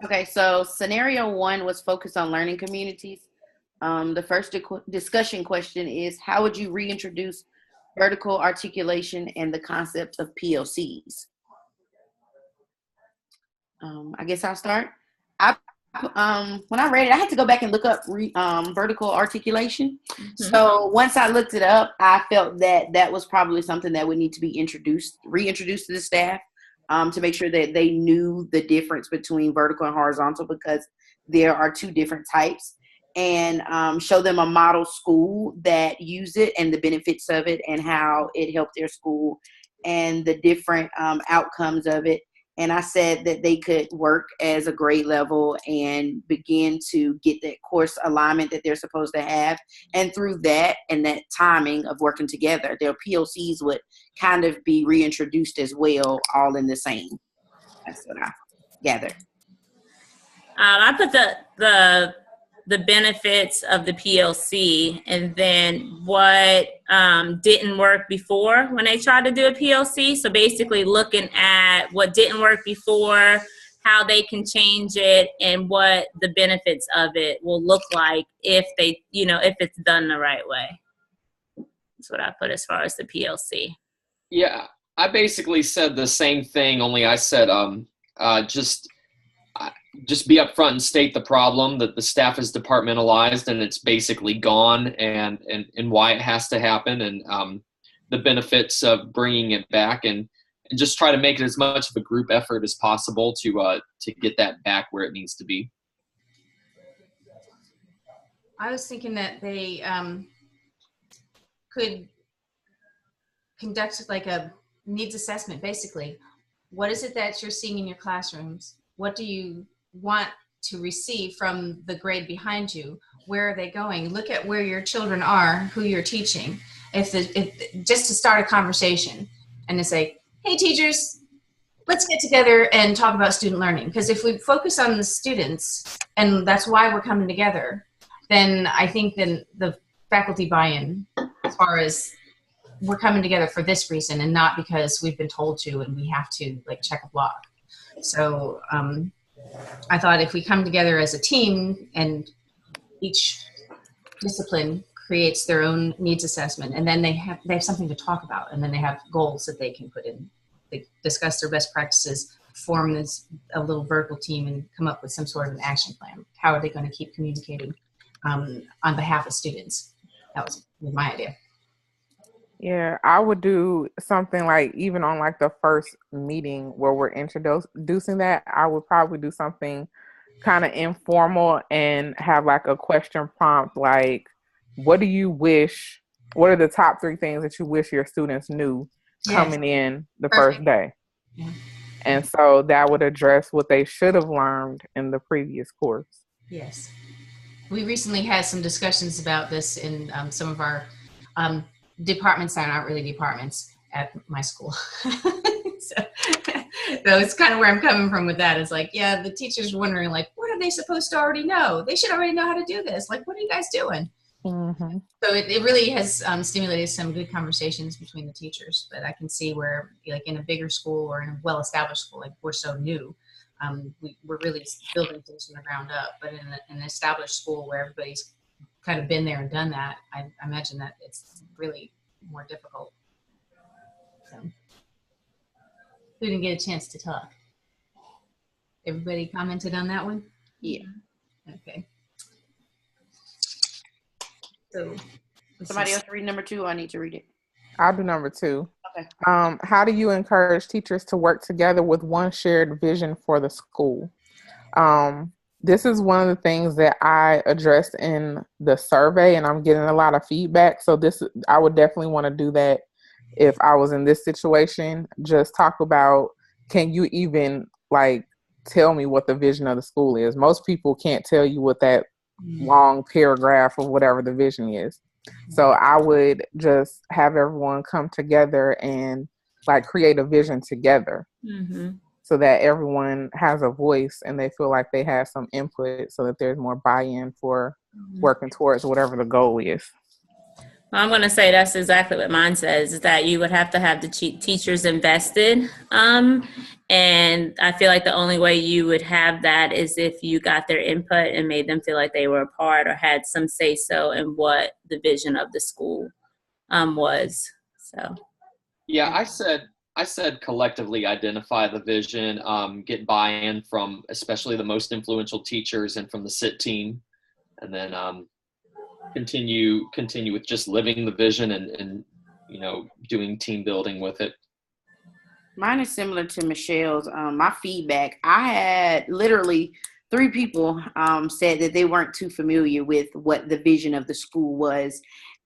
Okay, so scenario one was focused on learning communities. The first discussion question is, how would you reintroduce vertical articulation and the concept of PLCs? I guess I'll start. I when I read it, I had to go back and look up vertical articulation. Mm-hmm. So once I looked it up, I felt that that was probably something that would need to be reintroduced to the staff to make sure that they knew the difference between vertical and horizontal, because there are two different types, and show them a model school that use it and the benefits of it and how it helped their school and the different outcomes of it. And I said that they could work as a grade level and begin to get that course alignment that they're supposed to have. And through that and that timing of working together, their POCs would kind of be reintroduced as well, all in the same. That's what I gathered. I put the benefits of the PLC, and then what didn't work before when they tried to do a PLC. So basically looking at what didn't work before, how they can change it, and what the benefits of it will look like if they, if it's done the right way. That's what I put as far as the PLC. Yeah, I basically said the same thing, only I said just be upfront and state the problem, that the staff is departmentalized and it's basically gone, and why it has to happen, and the benefits of bringing it back, and just try to make it as much of a group effort as possible to get that back where it needs to be. I was thinking that they could conduct like a needs assessment. Basically, what is it that you're seeing in your classrooms? What do you want to receive from the grade behind you? Where are they going? Look at where your children are, who you're teaching. If just to start a conversation and to say, hey teachers, let's get together and talk about student learning. Because if we focus on the students, and that's why we're coming together, then I think then the faculty buy-in, as far as we're coming together for this reason and not because we've been told to and we have to like check a block. So I thought if we come together as a team and each discipline creates their own needs assessment, and then they have something to talk about, and then they have goals that they can put in. They discuss their best practices, form a little vertical team, and come up with some sort of an action plan. How are they going to keep communicating on behalf of students? That was my idea. Yeah, I would do something like, even on like the first meeting where we're introducing that, I would probably do something kind of informal and have like a question prompt, like, what are the top 3 things that you wish your students knew coming in the first day? Yeah. And so that would address what they should have learned in the previous course. Yes. We recently had some discussions about this in some of our departments that aren't really departments at my school. So it's kind of where I'm coming from with that. It's like, yeah, the teacher's wondering, like, what are they supposed to already know? They should already know how to do this. Like, what are you guys doing? Mm-hmm. So it really has stimulated some good conversations between the teachers. But I can see where, like, in a bigger school or in a well-established school, like we're so new, we're really building things from the ground up. But in an established school where everybody's kind of been there and done that, I imagine that it's really more difficult. So, who didn't get a chance to talk? Everybody commented on that one? Yeah. Okay. So somebody else read number 2, or I need to read it? I'll do number 2. Okay. How do you encourage teachers to work together with one shared vision for the school? This is one of the things that I addressed in the survey, and I'm getting a lot of feedback. So I would definitely want to do that if I was in this situation. Just talk about, can you even like tell me what the vision of the school is? Most people can't tell you what that long paragraph of whatever the vision is. So I would just have everyone come together and like create a vision together. Mm-hmm. So that everyone has a voice and they feel like they have some input, so that there's more buy-in for working towards whatever the goal is. Well, I'm going to say that's exactly what mine says, is that you would have to have the teachers invested. And I feel like the only way you would have that is if you got their input and made them feel like they were a part or had some say so in what the vision of the school was. So, Yeah, I said collectively identify the vision, get buy-in from especially the most influential teachers and from the sit team, and then continue with just living the vision and doing team building with it. Mine is similar to Michelle's. My feedback, I had literally 3 people said that they weren't too familiar with what the vision of the school was.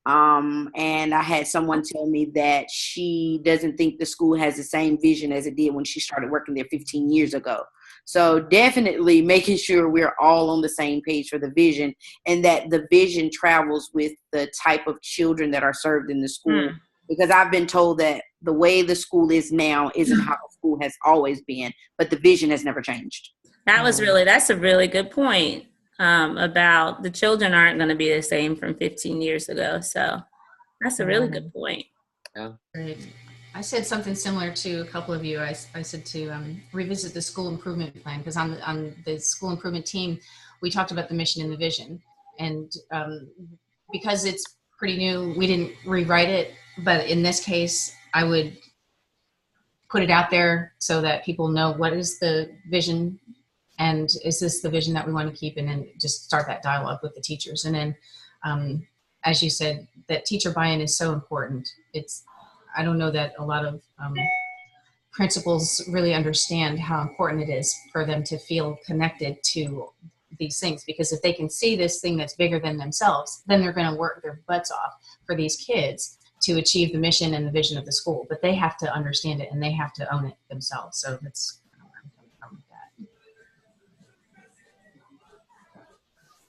And I had someone tell me that she doesn't think the school has the same vision as it did when she started working there 15 years ago. So definitely making sure we're all on the same page for the vision, and that the vision travels with the type of children that are served in the school. Because I've been told that the way the school is now isn't how the school has always been, but the vision has never changed. that's a really good point, about the children aren't going to be the same from 15 years ago. So that's a really good point. Yeah. Right. I said something similar to a couple of you. I said to revisit the school improvement plan, because on the school improvement team, we talked about the mission and the vision. And because it's pretty new, we didn't rewrite it. But in this case, I would put it out there so that people know what is the vision, and is this the vision that we want to keep, and then just start that dialogue with the teachers. And then, as you said, that teacher buy-in is so important. I don't know that a lot of principals really understand how important it is for them to feel connected to these things, because if they can see this thing that's bigger than themselves, then they're going to work their butts off for these kids to achieve the mission and the vision of the school. But they have to understand it, and they have to own it themselves. So that's where I'm coming from with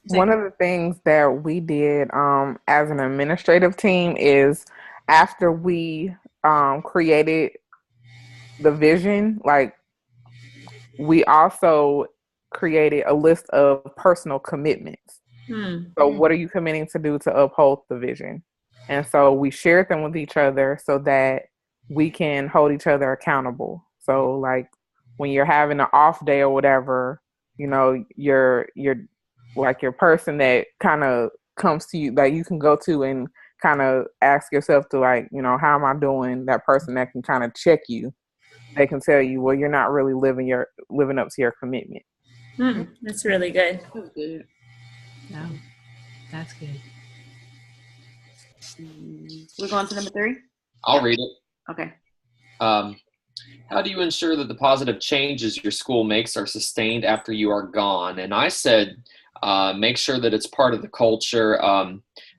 that. One of the things that we did as an administrative team is, after we created the vision, like, we also created a list of personal commitments. So what are you committing to do to uphold the vision? And so we shared them with each other so that we can hold each other accountable. So like when you're having an off day or whatever, you're like your person that kind of comes to you, that you can go to and kind of ask yourself to, like, how am I doing? That person that can kind of check you. They can tell you, well, you're not really living up to your commitment. That's really good. That's good. No, that's good. We're going to number 3? I'll read it. Okay. How do you ensure that the positive changes your school makes are sustained after you are gone? And I said, make sure that it's part of the culture.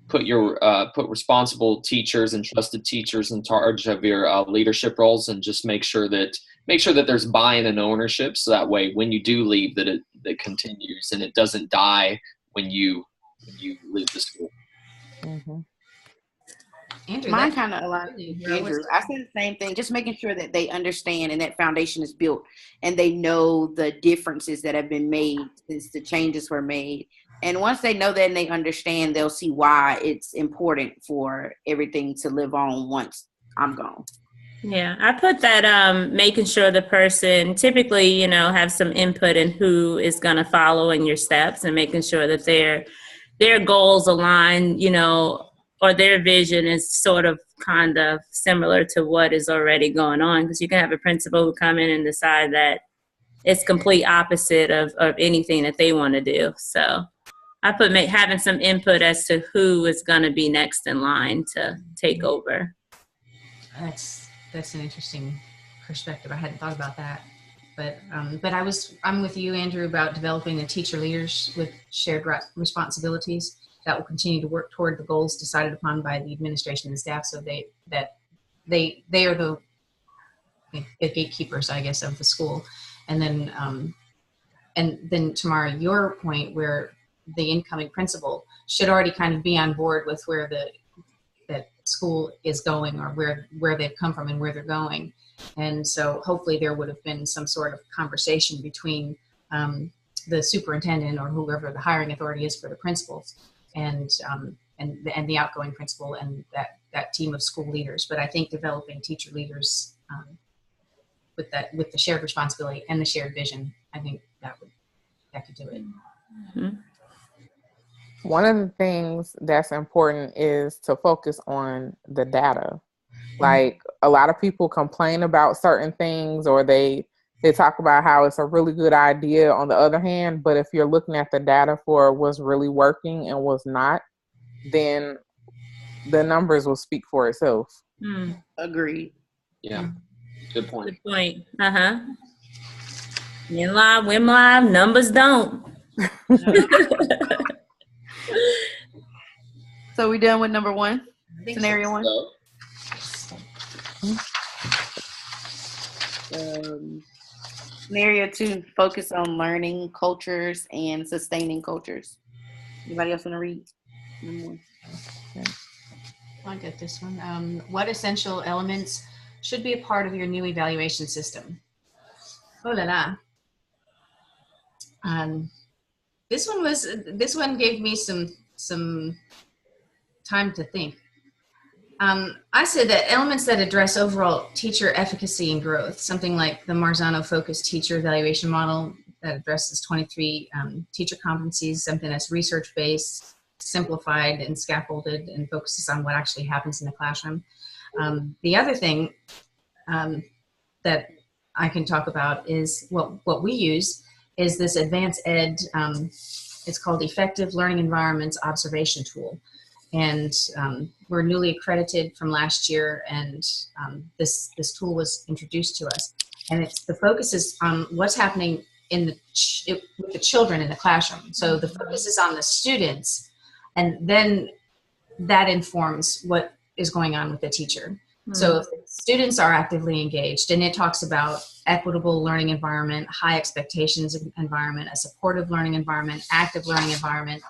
Put responsible teachers and trusted teachers in charge of your leadership roles, and just make sure that there's buy-in and ownership, so that way when you do leave, that it continues and it doesn't die when you leave the school. Mm-hmm. Andrew, mine kind of aligns with Andrew. I said the same thing, just making sure that they understand and that foundation is built, and they know the differences that have been made since the changes were made. And once they know that and they understand, they'll see why it's important for everything to live on once I'm gone. Yeah, I put that making sure the person typically, have some input in who is going to follow in your steps, and making sure that their goals align, or their vision is sort of kind of similar to what is already going on. Because you can have a principal who come in and decide that it's complete opposite of anything that they want to do. So I put having some input as to who is going to be next in line to take over. That's an interesting perspective. I hadn't thought about that, but I'm with you, Andrew, about developing the teacher leaders with shared responsibilities that will continue to work toward the goals decided upon by the administration and staff, so they are the gatekeepers, I guess, of the school. And then Tamara, your point, where the incoming principal should already kind of be on board with where that school is going, or where they've come from and where they're going. And so hopefully there would have been some sort of conversation between the superintendent or whoever the hiring authority is for the principals, and and the outgoing principal and that team of school leaders. But I think developing teacher leaders with the shared responsibility and the shared vision, I think that could do it. Mm-hmm. One of the things that's important is to focus on the data. Like, a lot of people complain about certain things, or they talk about how it's a really good idea on the other hand, but if you're looking at the data for what's really working and what's not, then the numbers will speak for itself. Agreed. Yeah, good point. Good point. In live, women live, numbers don't. So we done with number one, scenario one. Scenario two, focus on learning cultures and sustaining cultures. Anybody else want to read? I'll get this one. What essential elements should be a part of your new evaluation system? Oh la la. This one gave me some time to think. I said that elements that address overall teacher efficacy and growth, something like the Marzano-focused teacher evaluation model that addresses 23 teacher competencies, something that's research-based, simplified, and scaffolded, and focuses on what actually happens in the classroom. The other thing that I can talk about is what we use is this advanced ed, it's called Effective Learning Environments Observation Tool. And we're newly accredited from last year, and this tool was introduced to us. And the focus is on what's happening with the children in the classroom. So the focus is on the students, and then that informs what is going on with the teacher. So if the students are actively engaged, and it talks about equitable learning environment, high expectations environment, a supportive learning environment, active learning environment,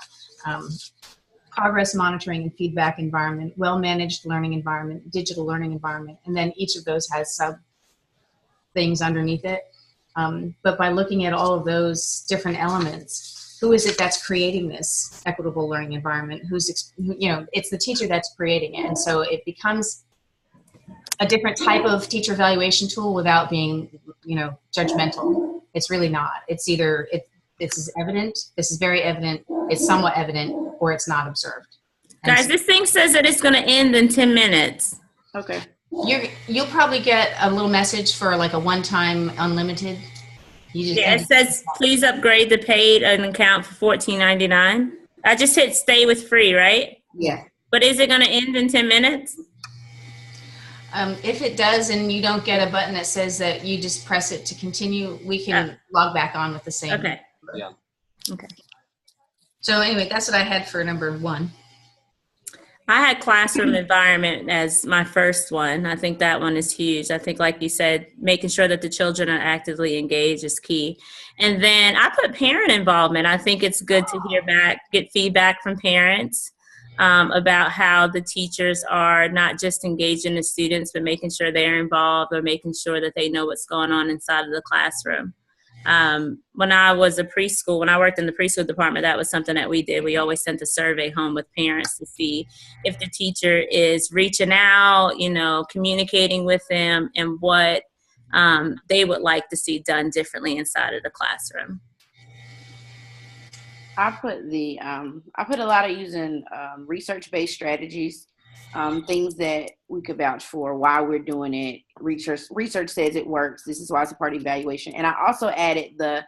progress monitoring and feedback environment, well-managed learning environment, digital learning environment, and then each of those has sub things underneath it. But by looking at all of those different elements, who is it that's creating this equitable learning environment? It's the teacher that's creating it. And so it becomes a different type of teacher evaluation tool without being, judgmental. It's really not. It's either this is evident, this is very evident, it's somewhat evident, or it's not observed. And Guys, this thing says that it's going to end in 10 minutes. Okay. You'll probably get a little message for like a one-time unlimited. It says, please upgrade the paid an account for $14.99. I just hit stay with free, right? Yeah. But is it going to end in 10 minutes? If it does and you don't get a button that says that you just press it to continue, we can log back on with the same. Okay. Yeah. Okay. So anyway, that's what I had for number one. I had classroom environment as my first one. I think that one is huge. I think, like you said, making sure that the children are actively engaged is key. And then I put parent involvement. I think it's good to get feedback from parents about how the teachers are not just engaging the students, but making sure they're involved or making sure that they know what's going on inside of the classroom. When I worked in the preschool department, that was something that we did. We always sent a survey home with parents to see if the teacher is reaching out, communicating with them, and what they would like to see done differently inside of the classroom. I put a lot of using research-based strategies, things that we could vouch for, why we're doing it. Research says it works. This is why it's a part of evaluation. And I also added the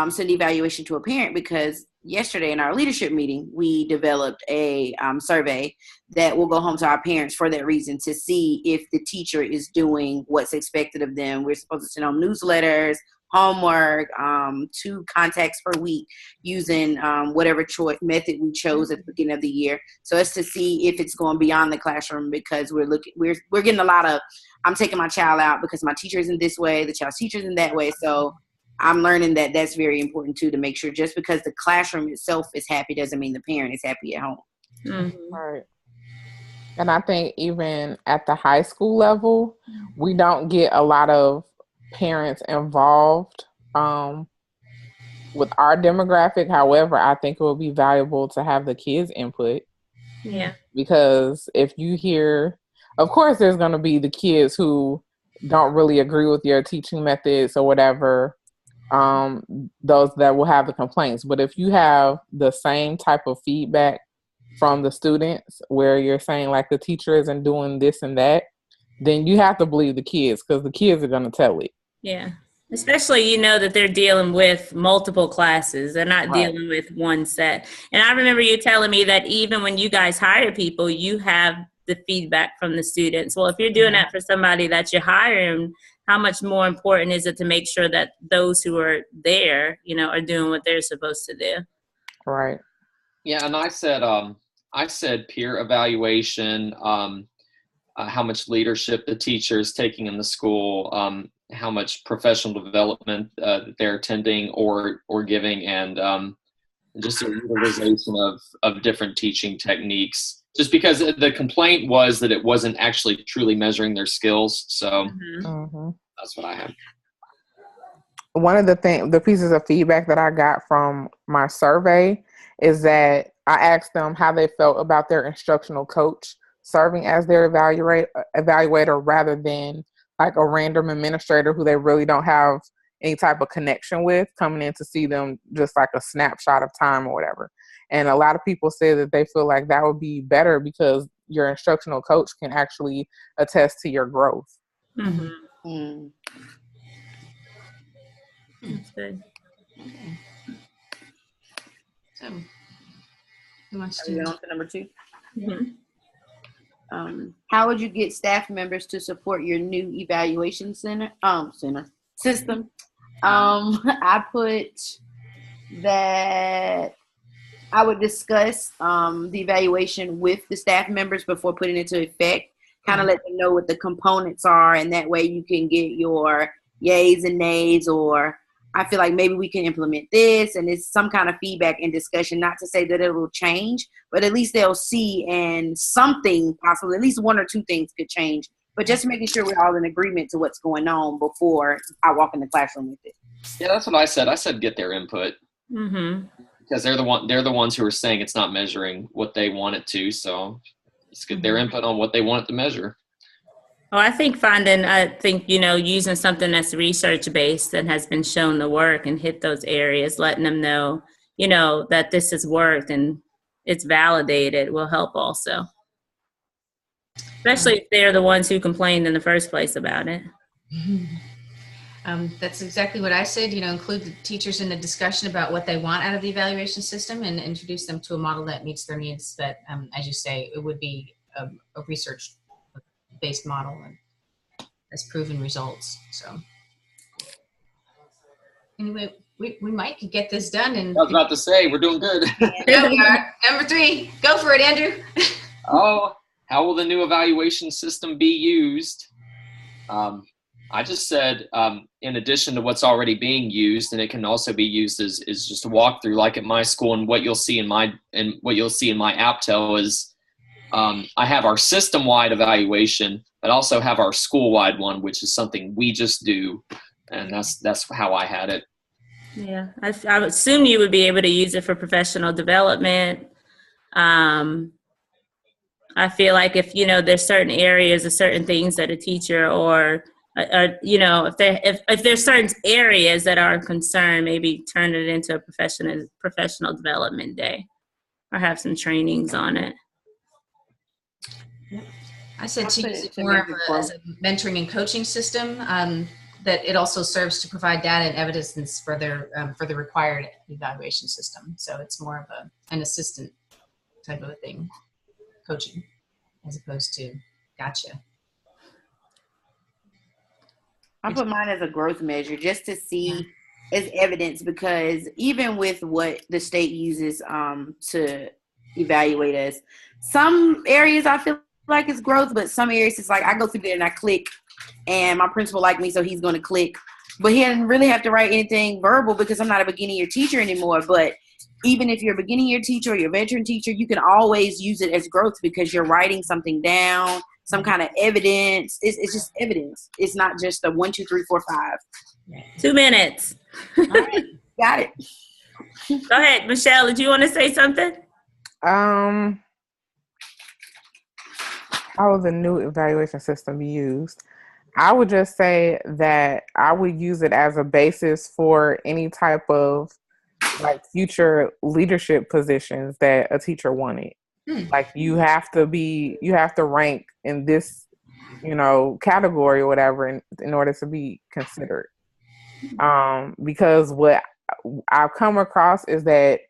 send evaluation to a parent, because yesterday in our leadership meeting, we developed a survey that will go home to our parents for that reason, to see if the teacher is doing what's expected of them. We're supposed to send them newsletters, homework, 2 contacts per week, using whatever method we chose at the beginning of the year. So it's to see if it's going beyond the classroom, because we're getting a lot of, I'm taking my child out because my teacher isn't this way, the child's teacher isn't that way. So I'm learning that that's very important too, to make sure just because the classroom itself is happy doesn't mean the parent is happy at home. Mm-hmm. Right. And I think even at the high school level, we don't get a lot of parents involved with our demographic. However, I think it would be valuable to have the kids' input. Yeah. Because if you hear, of course, there's going to be the kids who don't really agree with your teaching methods or whatever, those that will have the complaints. But if you have the same type of feedback from the students where you're saying like the teacher isn't doing this and that, then you have to believe the kids because the kids are going to tell it. Yeah. Especially, you know, that they're dealing with multiple classes. They're not Right. dealing with one set. And I remember you telling me that even when you guys hire people, you have the feedback from the students. Well, if you're doing that for somebody that you're hiring, how much more important is it to make sure that those who are there, you know, are doing what they're supposed to do? Right. Yeah, and I said peer evaluation, how much leadership the teacher is taking in the school, how much professional development that they're attending or giving, and just a utilization of different teaching techniques. Just because the complaint was that it wasn't actually truly measuring their skills, so that's what I had. One of the pieces of feedback that I got from my survey is that I asked them how they felt about their instructional coach serving as their evaluator rather than like a random administrator who they really don't have any type of connection with coming in to see them just like a snapshot of time or whatever. And a lot of people say that they feel like that would be better because your instructional coach can actually attest to your growth. Mm-hmm. That's good. Okay. So, who wants Are we to? on to number 2? Mm-hmm. How would you get staff members to support your new evaluation system? I put that I would discuss the evaluation with the staff members before putting it into effect. Kind of let them know what the components are, and that way you can get your yays and nays, or I feel like maybe we can implement this, and it's some kind of feedback and discussion, not to say that it will change, but at least they'll see, and something possible, at least 1 or 2 things could change, but just making sure we're all in agreement to what's going on before I walk in the classroom with it. Yeah, that's what I said. I said get their input. Because they're the ones who are saying it's not measuring what they want it to, so let's get their input on what they want it to measure. Well, I think using something that's research-based and has been shown to work and hit those areas, letting them know, you know, that this has worked and it's validated will help also. Especially if they're the ones who complained in the first place about it. That's exactly what I said, include the teachers in the discussion about what they want out of the evaluation system and introduce them to a model that meets their needs. But as you say, it would be a research-based model and has proven results. So anyway, we might could get this done. And I was about to say, we're doing good. Yeah, we are. Number 3, go for it, Andrew. Oh, how will the new evaluation system be used? I just said, in addition to what's already being used, and it can also be used as just a walkthrough, like at my school. And what you'll see in my APTEL is I have our system-wide evaluation, but also have our school-wide one, which is something we just do, and that's how I had it. Yeah, I would assume you would be able to use it for professional development. I feel like if there's certain areas or certain things that a teacher or if there's certain areas that are a concern, maybe turn it into a professional development day or have some trainings on it. I said to use it more as a mentoring and coaching system, that it also serves to provide data and evidence for the required evaluation system. So it's more of an assistant type of a thing, coaching, as opposed to gotcha. I put mine as a growth measure just to see as evidence, because even with what the state uses to evaluate us, some areas I feel like it's growth, but some areas it's like I go through there and I click, and my principal liked me, so he's going to click. But he didn't really have to write anything verbal because I'm not a beginning year teacher anymore. But even if you're a beginning year teacher or you're a veteran teacher, you can always use it as growth because you're writing something down, some kind of evidence. It's just evidence. It's not just a 1, 2, 3, 4, 5. 2 minutes. All right, got it. Go ahead, Michelle. Did you want to say something? how would the new evaluation system be used? I would just say that I would use it as a basis for any type of like future leadership positions that a teacher wanted. Like you have to rank in this, category or whatever in order to be considered. Because what I've come across is that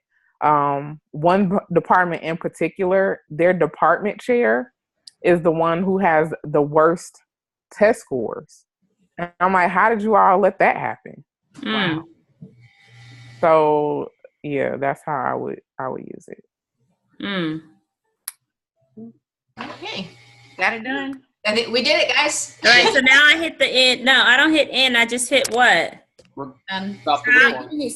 one department in particular, their department chair is the one who has the worst test scores. And I'm like, how did you all let that happen? Wow. So yeah, that's how I would use it. Okay. Got it done. I think we did it, guys. All right, so now I hit the end. No, I don't hit end. I just hit what? Stop the recording.